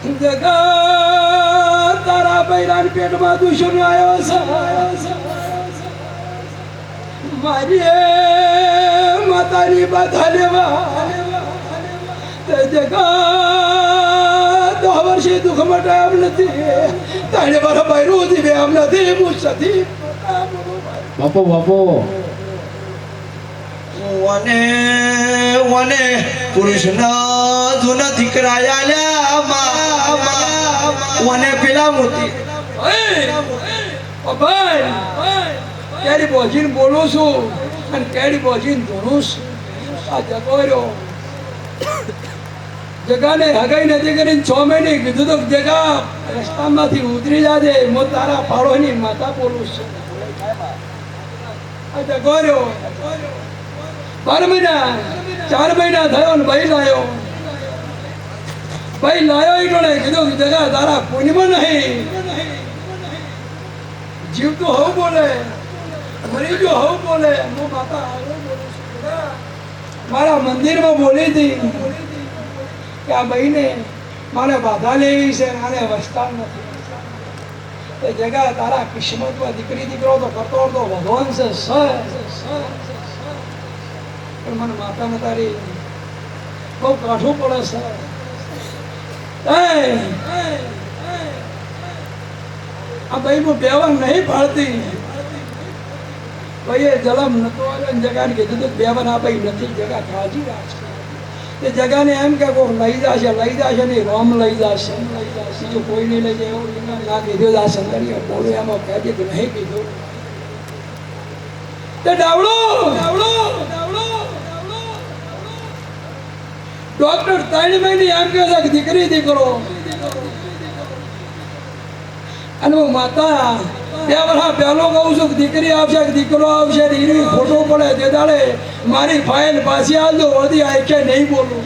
જગા તારા બૈરાન પેટમાં દુશ્મન આવ્યો છે મારી માતાની બાધા લેવા જગા 10 વર્ષે દુઃખ માટે આમ નથી તારે મારા બૈરું દીવે આમ નથી મુસતી બાપો બાપો વને વને પુરુષના જૂના દીકરા આલ્યા વને પેલા મોતી ભાઈ કેરી બોજીને બોલું છું અને કેરી બોજીને ધોનું છું આ જગોર્યો જગાને હગાઈ નથી કરીને 6 મહિને કીધું તો જગા રસ્તામાંથી ઉતરી જાજે હું તારા ફાળોની માતા બોલું છું આ જગોર્યો 12 મહિના 4 મહિના થયો ને ભાઈ લાયો એટલે કીધું જગા તારા પુણ્યમાં નહીં જીવ તો હવ બોલે મરી ગયો હવ બોલે હું માતા મારા મંદિરમાં બોલી હતી કે આ બહેને મારે બાધા લેવી છે મારે વસ્તાર નથી એ જગા તારા કિસ્મતમાં દીકરી દીકરો તો કરતો તો ભગવાન છે પણ મને માતાને તારી બહુ કાઠું પડે છે આ ભાઈ હું બેવા નહીં પાડતી ભાઈએ જલમ નતો આવ્યો ને જગાને કીધું તો બેવન આ ભાઈ નથી જગા કાળજી રાખશે એ જગાને એમ કે કોઈ લઈ જશે નહીં રોમ લઈ જશે બીજું કોઈ નહીં લઈ જાય એવું ના કીધું આ સંગરીએ બોલું એમાં કહેજે કે નહીં કીધું તે ડાવડો ડોક્ટર 3 મહિને એમ કહે છે કે દીકરી દીકરો અને હું માતા 2 વર્ષ પહેલો કહું છું કે દીકરી આવશે કે દીકરો આવશે એની ખોટો પડે તે દાડે મારી ફાઇલ પાછી આવજો વળી આંખે નહીં બોલું